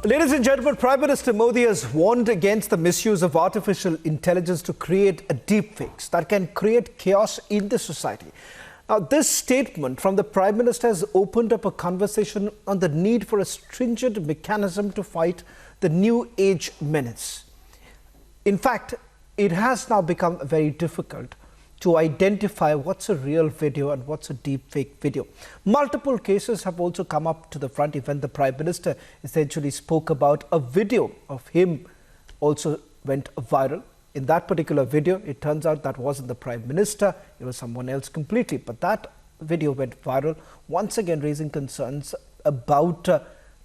Ladies and gentlemen, Prime Minister Modi has warned against the misuse of artificial intelligence to create a deepfakes that can create chaos in the society. Now, this statement from the Prime Minister has opened up a conversation on the need for a stringent mechanism to fight the new age menace. In fact, it has now become very difficult to identify what's a real video and what's a deepfake video. Multiple cases have also come up to the front. Even the Prime Minister essentially spoke about a video of him also went viral. In that particular video, it turns out that wasn't the Prime Minister, it was someone else completely. But that video went viral, once again raising concerns about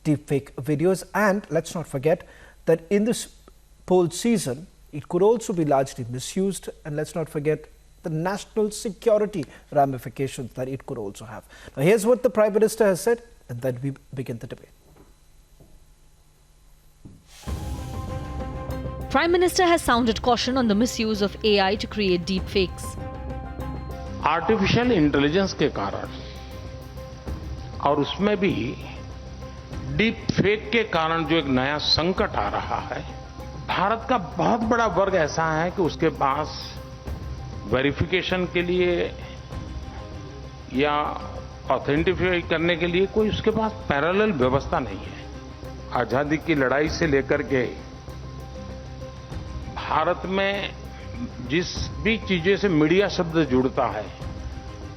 deepfake videos. And let's not forget that in this poll season, it could also be largely misused. And let's not forget the national security ramifications that it could also have. Now, here's what the Prime Minister has said, and then we begin the debate. Prime Minister has sounded caution on the misuse of AI to create deepfakes. Artificial intelligence के कारण और उसमें भी deep fake के कारण जो एक नया संकट आ रहा है, भारत का बहुत बड़ा वर्ग ऐसा है कि उसके पास वेरिफिकेशन के लिए या ऑथेंटिफाई करने के लिए कोई उसके पास पैरेलल व्यवस्था नहीं है। आजादी की लड़ाई से लेकर के भारत में जिस भी चीजें से मीडिया शब्द जुड़ता है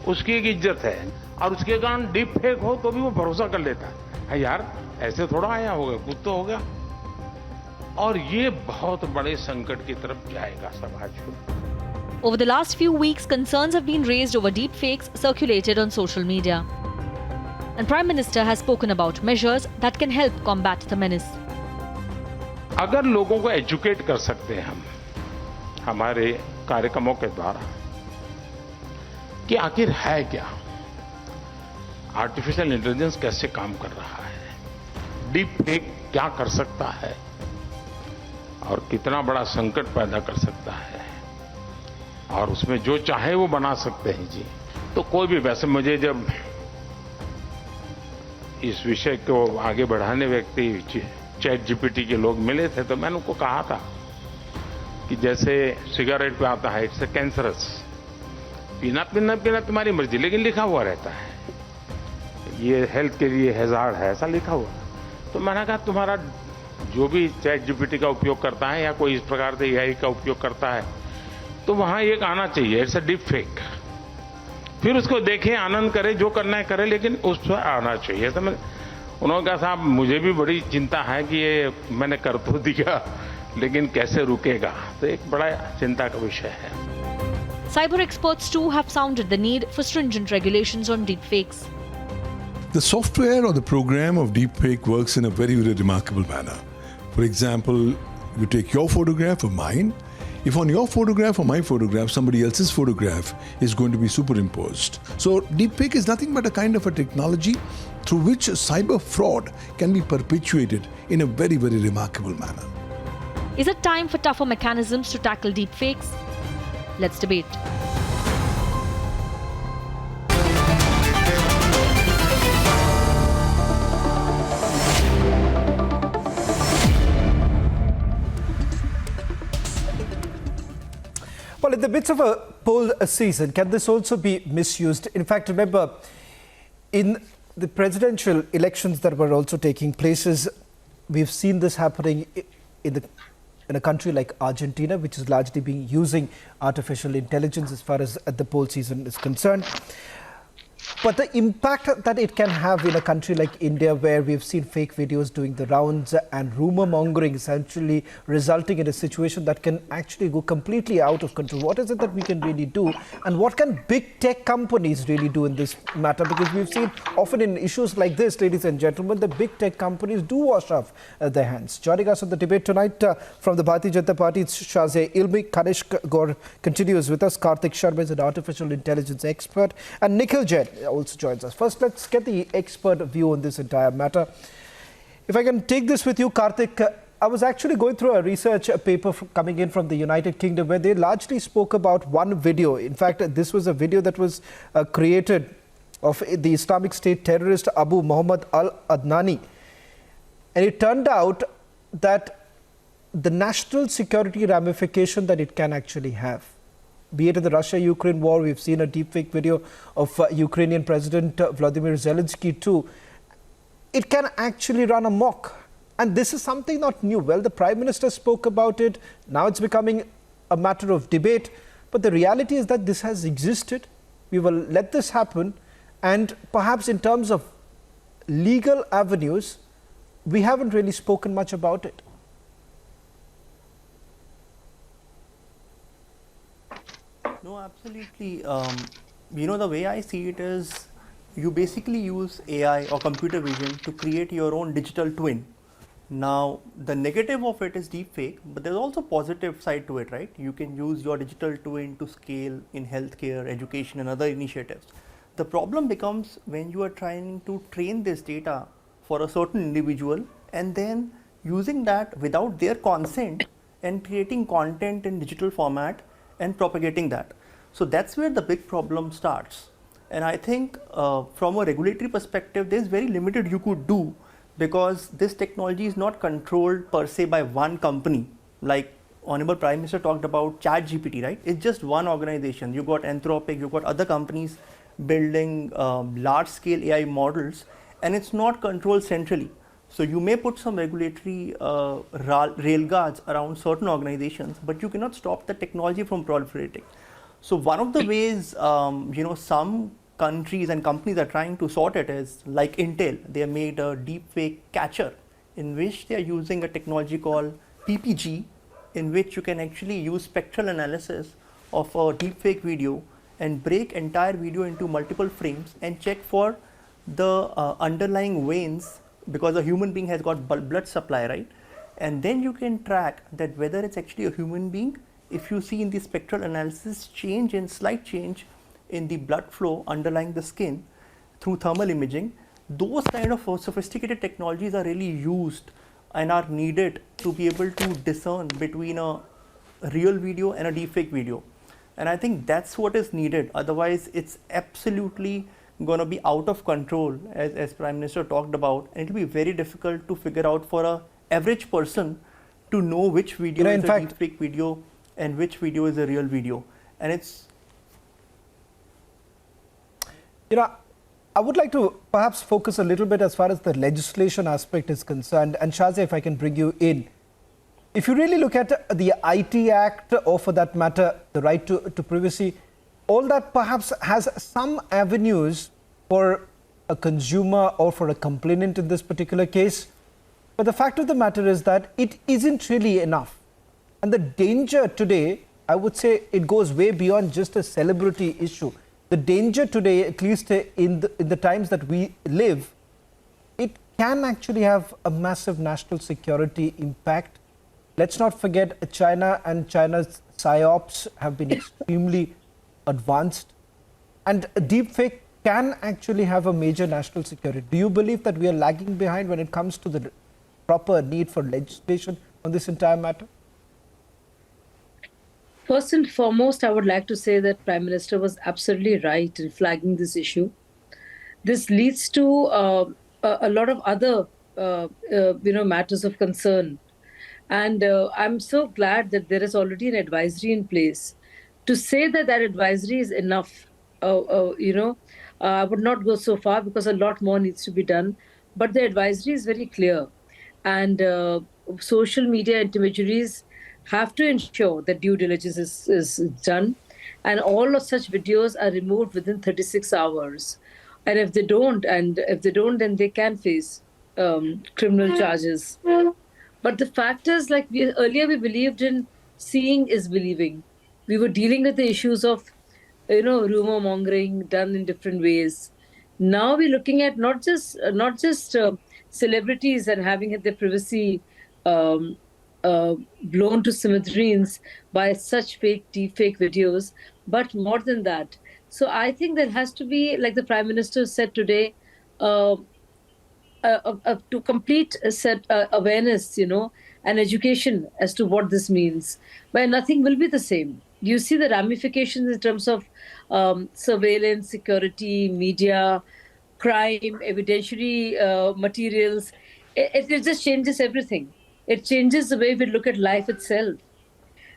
उसकी एक इज्जत है और उसके कारण डीप फेक हो तो भी वो भरोसा कर लेता है, यार ऐसे थोड़ा आया होगा, कुछ तो होगा। और ये बहुत बड़े संकट की तरफ जाएगा समाज को। Over the last few weeks, concerns have been raised over deepfakes circulated on social media. And Prime Minister has spoken about measures that can help combat the menace. अगर लोगों को एजुकेट कर सकते हैं हम हमारे कार्यक्रमों के द्वारा कि आखिर है क्या, आर्टिफिशियल इंटेलिजेंस कैसे काम कर रहा है, डीप फेक क्या कर सकता है और कितना बड़ा संकट पैदा कर सकता है और उसमें जो चाहे वो बना सकते हैं जी, तो कोई भी। वैसे मुझे जब इस विषय को आगे बढ़ाने व्यक्ति चैट जीपीटी के लोग मिले थे तो मैंने उनको कहा था कि जैसे सिगरेट पे आता है इट्स कैंसरस, पीना पीना पीना तुम्हारी मर्जी, लेकिन लिखा हुआ रहता है ये हेल्थ के लिए हैजार्ड है, ऐसा लिखा हुआ। तो मैंने कहा तुम्हारा जो भी चैट जीपीटी का उपयोग करता है या कोई इस प्रकार से एआई का उपयोग करता है तो वहां एक आना चाहिए, इट्स अ डीप फेक। फिर उसको देखें, आनंद करे, जो करना है करे, लेकिन उस पर आना चाहिए। ऐसा उन्होंने कहा साहब मुझे भी बड़ी चिंता है कि ये मैंने कर तो दिया लेकिन कैसे रुकेगा, तो एक बड़ा चिंता का विषय है। Cyber experts too have sounded the need for stringent regulations on deepfakes. The software or the program of deepfake works in a very, very remarkable manner. For example, you take your photograph or mine. If on your photograph or my photograph, somebody else's photograph is going to be superimposed. So deepfake is nothing but a kind of a technology through which cyber fraud can be perpetuated in a very, very remarkable manner. Is it time for tougher mechanisms to tackle deepfakes? Let's debate. Well, in the midst of a poll season, can this also be misused? In fact, remember, in the presidential elections that were also taking places, we've seen this happening in a country like Argentina, which is largely using artificial intelligence as far as the poll season is concerned. But the impact that it can have in a country like India, where we've seen fake videos doing the rounds and rumor mongering essentially resulting in a situation that can actually go completely out of control. What is it that we can really do? And what can big tech companies really do in this matter? Because we've seen often in issues like this, ladies and gentlemen, the big tech companies do wash off their hands. Joining us on the debate tonight from the Bharatiya Janata Party, it's Shazia Ilmi. Kanishk Gaur continues with us. Karthik Sharma is an artificial intelligence expert. And Nikhil Jain also joins us. First, let's get the expert view on this entire matter. If I can take this with you, Karthik, I was actually going through a research paper coming in from the United Kingdom where they largely spoke about one video. In fact, this was a video that was created of the Islamic State terrorist Abu Muhammad al-Adnani. And it turned out that the national security ramification that it can actually have, be it in the Russia-Ukraine war, we've seen a deepfake video of Ukrainian President Vladimir Zelensky too. It can actually run amok. And this is something not new. Well, the Prime Minister spoke about it. Now it's becoming a matter of debate. But the reality is that this has existed. We will let this happen. And perhaps in terms of legal avenues, we haven't really spoken much about it. No, absolutely. The way I see it is you basically use AI or computer vision to create your own digital twin. Now, the negative of it is deepfake, but there's also positive side to it, right? You can use your digital twin to scale in healthcare, education, and other initiatives. The problem becomes when you are trying to train this data for a certain individual and then using that without their consent and creating content in digital format and propagating that. So that's where the big problem starts. And I think from a regulatory perspective, there's very limited you could do because this technology is not controlled per se by one company. Like Honorable Prime Minister talked about ChatGPT, right? It's just one organization. You got Anthropic, you got other companies building large scale AI models, and it's not controlled centrally. So you may put some regulatory railguards around certain organizations, but you cannot stop the technology from proliferating. So one of the ways, some countries and companies are trying to sort it is like Intel. They made a deepfake catcher in which they are using a technology called PPG, in which you can actually use spectral analysis of a deepfake video and break entire video into multiple frames and check for the underlying veins, because a human being has got blood supply, right? And then you can track that whether it's actually a human being. If you see in the spectral analysis slight change in the blood flow underlying the skin through thermal imaging, those kind of sophisticated technologies are really used and are needed to be able to discern between a real video and a deepfake video. And I think that's what is needed. Otherwise, it's absolutely going to be out of control, as Prime Minister talked about. And it will be very difficult to figure out for an average person to know which video is a deepfake video and which video is a real video. And it's... I would like to perhaps focus a little bit as far as the legislation aspect is concerned. And Shazia, if I can bring you in. If you really look at the IT Act, or for that matter, the right to privacy, all that perhaps has some avenues for a consumer or for a complainant in this particular case. But the fact of the matter is that it isn't really enough. And the danger today, I would say it goes way beyond just a celebrity issue. The danger today, at least in the times that we live, it can actually have a massive national security impact. Let's not forget China and China's psyops have been extremely advanced. And deepfake can actually have a major national security. Do you believe that we are lagging behind when it comes to the proper need for legislation on this entire matter? First and foremost, I would like to say that Prime Minister was absolutely right in flagging this issue. This leads to a lot of other, matters of concern. And I'm so glad that there is already an advisory in place. To say that that advisory is enough, I would not go so far because a lot more needs to be done. But the advisory is very clear. And social media intermediaries have to ensure that due diligence is done, and all of such videos are removed within 36 hours. And if they don't, then they can face criminal charges. But the fact is, like earlier we believed in seeing is believing. We were dealing with the issues of, rumor mongering done in different ways. Now we're looking at not just celebrities and having their privacy blown to smithereens by such deepfake videos, but more than that. So I think there has to be, like the Prime Minister said today, to complete set awareness, and education as to what this means. But nothing will be the same. You see the ramifications in terms of surveillance, security, media, crime, evidentiary materials. it just changes everything. It changes the way we look at life itself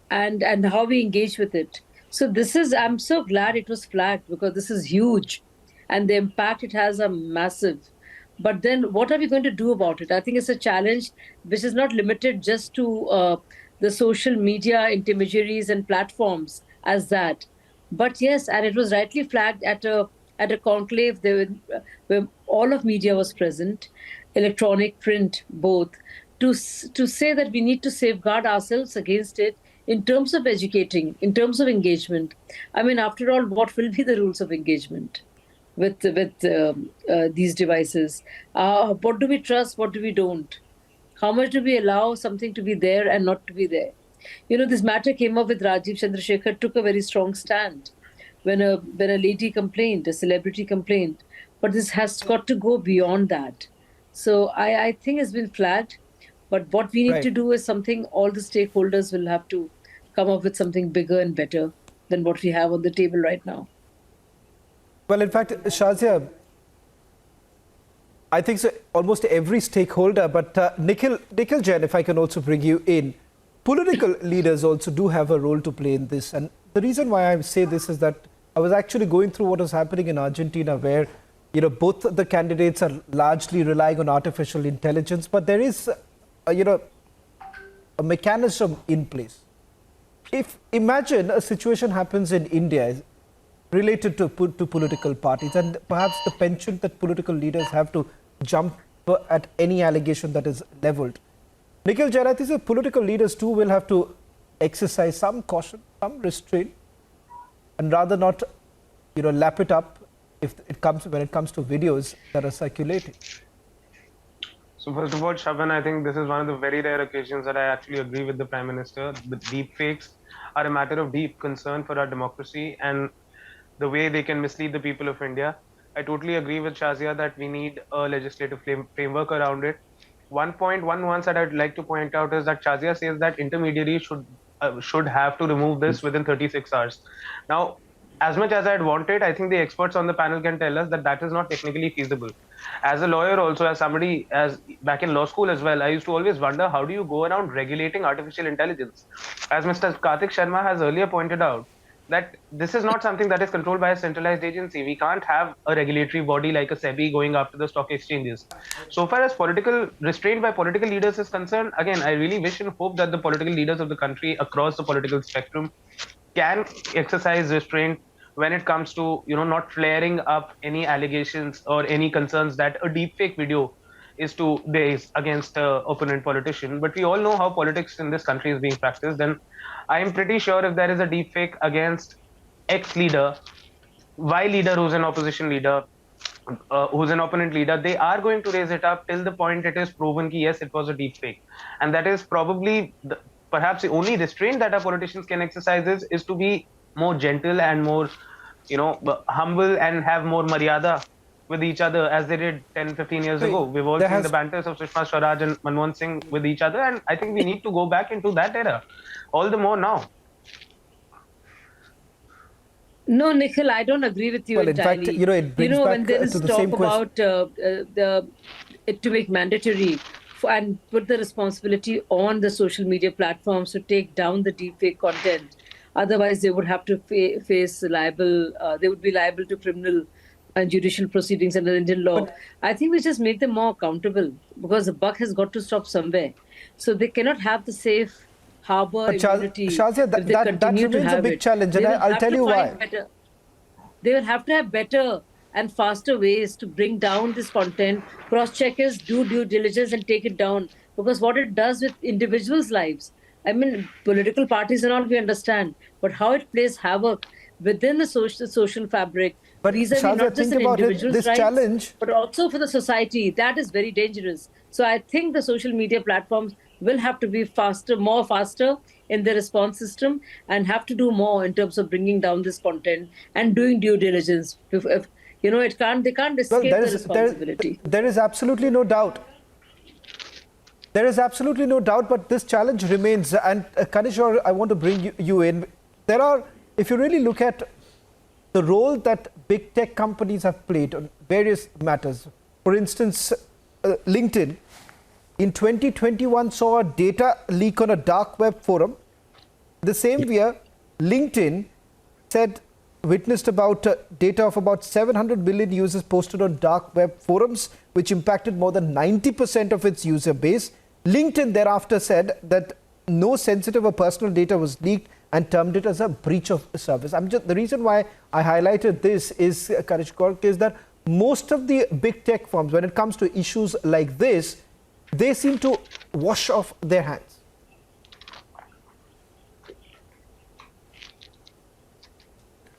and how we engage with it. So this is, I'm so glad it was flagged because this is huge and the impact it has are massive. But then what are we going to do about it? I think it's a challenge which is not limited just to the social media intermediaries and platforms as that. But yes, and it was rightly flagged at a conclave there where all of media was present, electronic, print, both, to say that we need to safeguard ourselves against it in terms of educating, in terms of engagement. I mean, after all, what will be the rules of engagement with these devices? What do we trust? What do we don't? How much do we allow something to be there and not to be there? You know, this matter came up with Rajiv Chandrasekhar, took a very strong stand when a lady complained, a celebrity complained. But this has got to go beyond that. So I think it's been flagged. But what we need to Right. do is something all the stakeholders will have to come up with something bigger and better than what we have on the table right now. Well, in fact, Shazia, I think so, almost every stakeholder, but Nikhil Jain, if I can also bring you in, political leaders also do have a role to play in this. And the reason why I say this is that I was actually going through what was happening in Argentina, where both the candidates are largely relying on artificial intelligence, but there is a mechanism in place. If imagine a situation happens in India related to political parties, and perhaps the penchant that political leaders have to jump at any allegation that is leveled. Nikhil Jain, I think the political leaders too will have to exercise some caution, some restraint, and rather not, lap it up when it comes to videos that are circulating. So first of all, Shaban, I think this is one of the very rare occasions that I actually agree with the Prime Minister. The deepfakes are a matter of deep concern for our democracy and the way they can mislead the people of India. I totally agree with Shazia that we need a legislative framework around it. One nuance that I'd like to point out is that Shazia says that intermediaries should have to remove this within 36 hours. Now, as much as I'd wanted, I think the experts on the panel can tell us that that is not technically feasible. As a lawyer, also as somebody as back in law school as well, I used to always wonder how do you go around regulating artificial intelligence. As Mr. Karthik Sharma has earlier pointed out, that this is not something that is controlled by a centralized agency. We can't have a regulatory body like a SEBI going after the stock exchanges. So far as political restraint by political leaders is concerned, again, I really wish and hope that the political leaders of the country across the political spectrum can exercise restraint when it comes to not flaring up any allegations or any concerns that a deepfake video is to base against an opponent politician. But we all know how politics in this country is being practiced, and I am pretty sure if there is a deepfake against X leader, Y leader who's an opposition leader, who's an opponent leader, they are going to raise it up till the point it is proven that yes, it was a deepfake. And that is probably perhaps the only restraint that our politicians can exercise is to be more gentle and more humble and have more maryada with each other as they did 10-15 years ago. We've all seen the banters of Sushma Swaraj and Manmohan Singh with each other, and I think we need to go back into that era all the more now. No, Nikhil, I don't agree with you Well, entirely. in fact, it brings back when there is to the talk same question. about it to make mandatory and put the responsibility on the social media platforms to take down the deepfake content. Otherwise, they would have to face liable. They would be liable to criminal and judicial proceedings under Indian law. I think we just make them more accountable because the buck has got to stop somewhere. So they cannot have the safe harbor immunity. Shazia, if they that continue to remains a have big it. challenge, They and will I'll have tell to you find why. they will have to have better and faster ways to bring down this content, cross-checkers, do due diligence and take it down. Because what it does with individuals' lives, I mean, political parties and all, we understand, but how it plays havoc within the social fabric, But vis-a-vis Shazia, not just think an about it, individual's this rights, challenge. but also for the society. That is very dangerous. So I think the social media platforms will have to be more faster in their response system and have to do more in terms of bringing down this content and doing due diligence. If they can't Well, escape the responsibility. there is absolutely no doubt. There is absolutely no doubt, but this challenge remains. And Kanishore, I want to bring you in. If you really look at the role that big tech companies have played on various matters, for instance, LinkedIn in 2021 saw a data leak on a dark web forum. The same year, LinkedIn said witnessed about data of about 700 million users posted on dark web forums, which impacted more than 90% of its user base. LinkedIn thereafter said that no sensitive or personal data was leaked and termed it as a breach of service. The reason why I highlighted this is, Karishkor, is that most of the big tech firms, when it comes to issues like this, they seem to wash off their hands.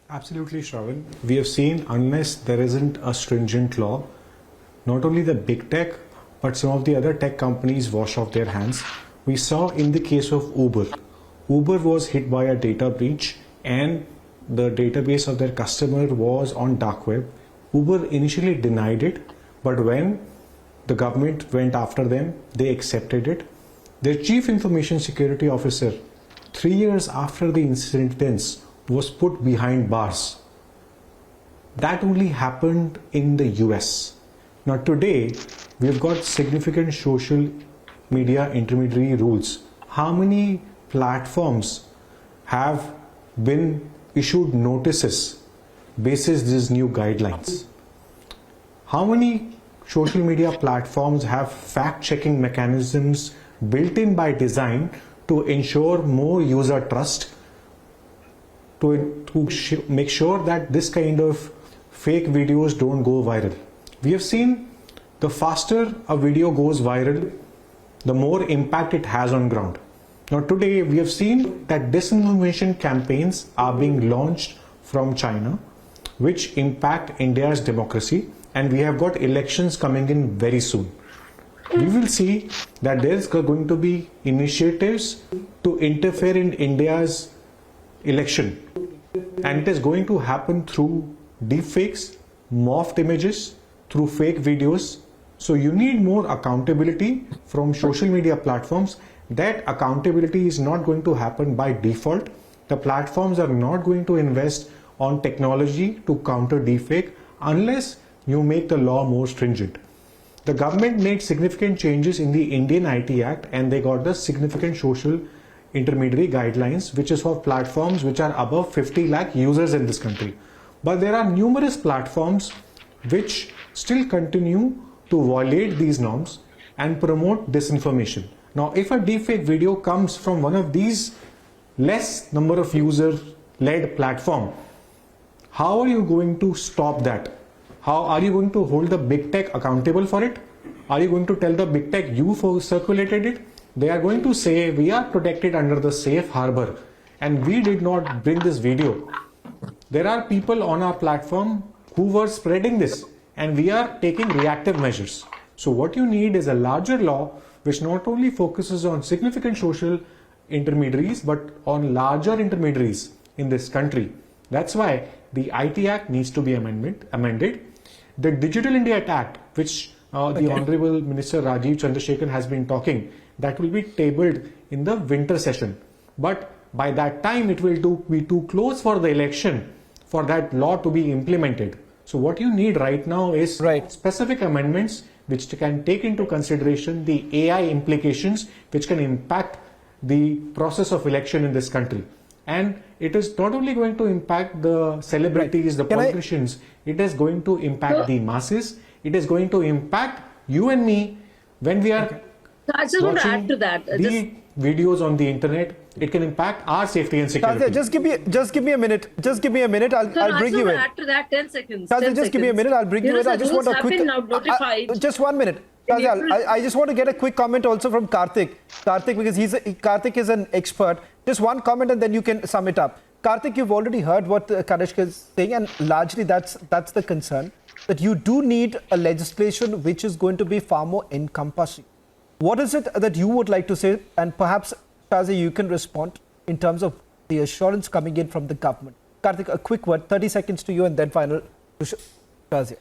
Absolutely, Shravan. We have seen, unless there isn't a stringent law, not only the big tech, but some of the other tech companies wash off their hands. We saw in the case of Uber. Uber was hit by a data breach and the database of their customer was on dark web. Uber initially denied it, but when the government went after them, they accepted it. Their chief information security officer, 3 years after the incidents, was put behind bars. That only happened in the US. Now today, we've got significant social media intermediary rules. How many platforms have been issued notices basis these new guidelines? How many social media platforms have fact-checking mechanisms built in by design to ensure more user trust, to make sure that this kind of fake videos don't go viral? We have seen the faster a video goes viral, the more impact it has on ground. Now today we have seen that disinformation campaigns are being launched from China, which impact India's democracy, and we have got elections coming in very soon. We will see that there's going to be initiatives to interfere in India's election, and it is going to happen through deepfakes, morphed images, through fake videos. So you need more accountability from social media platforms. That accountability is not going to happen by default. The platforms are not going to invest on technology to counter deepfake unless you make the law more stringent. The government made significant changes in the Indian IT Act and they got the significant social intermediary guidelines, which is for platforms which are above 50 lakh users in this country. But there are numerous platforms which still continue to violate these norms and promote disinformation. Now, if a deepfake video comes from one of these less number of user-led platform, how are you going to stop that? How are you going to hold the big tech accountable for it? Are you going to tell the big tech you circulated it? They are going to say we are protected under the safe harbor and we did not bring this video. There are people on our platform who were spreading this and we are taking reactive measures. So what you need is a larger law which not only focuses on significant social intermediaries but on larger intermediaries in this country. That's why the IT Act needs to be amended. The Digital India Act, which the Honorable Minister Rajiv Chandrasekhar has been talking, that will be tabled in the winter session. But by that time it will be too close for the election for that law to be implemented. So what you need right now is specific amendments which can take into consideration the AI implications which can impact the process of election in this country. And it is not only going to impact the celebrities, the politicians, it is going to impact the masses. It is going to impact you and me when we are I just want to add to that. The videos on the internet. It can impact our safety and security. Just give me a minute. Just give me a minute. I'll bring you in. Add to that 10 seconds. Just give me a minute. I'll bring you in. I just want a quick. Just 1 minute. I just want to get a quick comment also from Karthik. Karthik, because Karthik is an expert. Just one comment and then you can sum it up. Karthik, you've already heard what Kanishka is saying, and largely that's the concern, that you do need a legislation which is going to be far more encompassing. What is it that you would like to say? And perhaps, Shazia, you can respond in terms of the assurance coming in from the government. Karthik, a quick word, 30 seconds to you and then final to Shazia.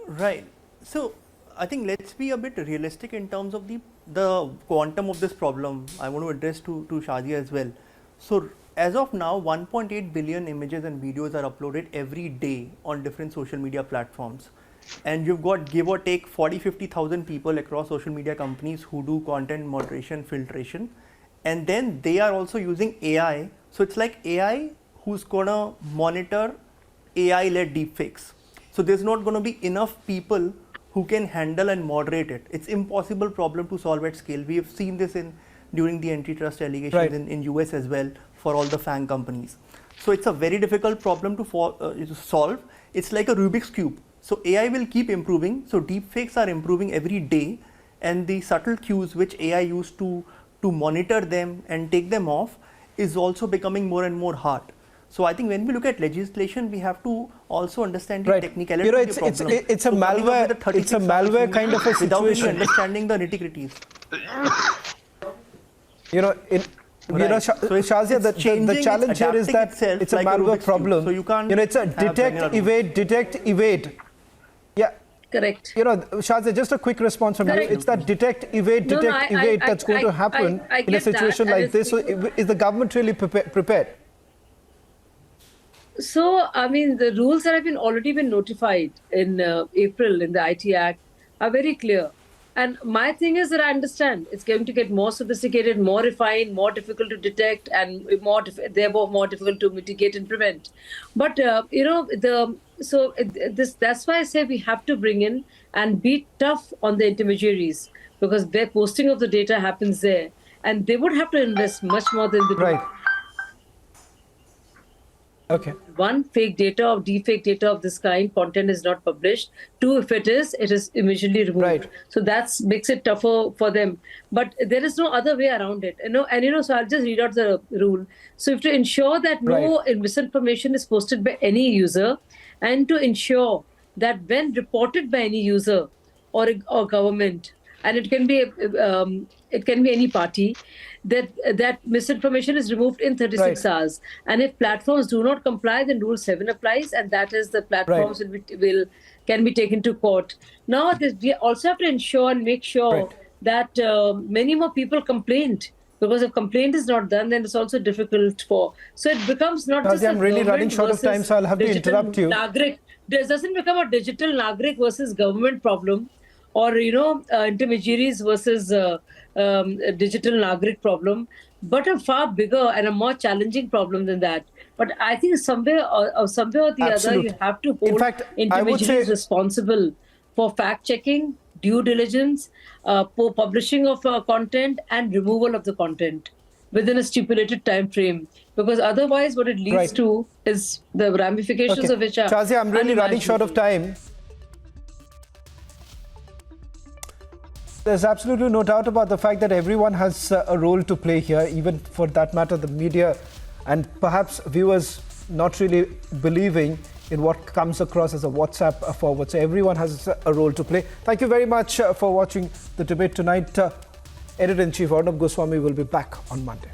Right. So, I think let's be a bit realistic in terms of the quantum of this problem. I want to address to Shazia as well. So, as of now, 1.8 billion images and videos are uploaded every day on different social media platforms. and you've got give or take 40-50,000 people across social media companies who do content moderation, filtration, and then they are also using AI. So it's like AI who's gonna monitor AI-led deepfakes. So there's not gonna be enough people who can handle and moderate it. It's impossible problem to solve at scale. We have seen this during the antitrust allegations in US as well for all the FANG companies. So it's a very difficult problem to solve. It's like a Rubik's Cube. So AI will keep improving. So deepfakes are improving every day, and the subtle cues which AI used to monitor them and take them off is also becoming more and more hard. So I think when we look at legislation, we have to also understand the technicality of the problem. It's a malware. It's a malware kind of a situation. Without really understanding the nitty-gritties. Shazia, the challenge here is that it's a malware problem. So you can't. It's a detect, evade. Yeah. Correct. Shazia, just a quick response from you. It's that detect, evade that's going to happen in a situation like this. So is the government really prepared? So, I mean, the rules that have already been notified in April in the IT Act are very clear. And my thing is that I understand it's going to get more sophisticated, more refined, more difficult to detect, and therefore more difficult to mitigate and prevent. But that's why I say we have to bring in and be tough on the intermediaries, because their posting of the data happens there, and they would have to invest much more than they do. Right. Okay. One, fake data or deepfake data of this kind, content is not published. Two, if it is immediately removed. Right. So that makes it tougher for them. But there is no other way around it. So I'll just read out the rule. So you have to ensure that no misinformation is posted by any user, and to ensure that when reported by any user or government, and it can be any party, that misinformation is removed in 36 hours. And if platforms do not comply, then Rule 7 applies, and that is the platforms can be taken to court. Now, we also have to ensure and make sure that many more people complained, because if complaint is not done, then it's also difficult for. So it becomes not just. I'm really running short of time, so I'll have to interrupt you. Nagrik. It doesn't become a digital Nagrik versus government problem, or intermediaries versus digital Nagrik problem, but a far bigger and a more challenging problem than that. But I think somewhere or the other, you have to hold intermediaries responsible for fact-checking, due diligence, for publishing of content and removal of the content within a stipulated time frame. Because otherwise what it leads to is the ramifications of which are Shazia, I'm really running short of time. There's absolutely no doubt about the fact that everyone has a role to play here, even for that matter, the media and perhaps viewers not really believing in what comes across as a WhatsApp forward. So everyone has a role to play. Thank you very much for watching the debate tonight. Editor-in-Chief Arnab Goswami will be back on Monday.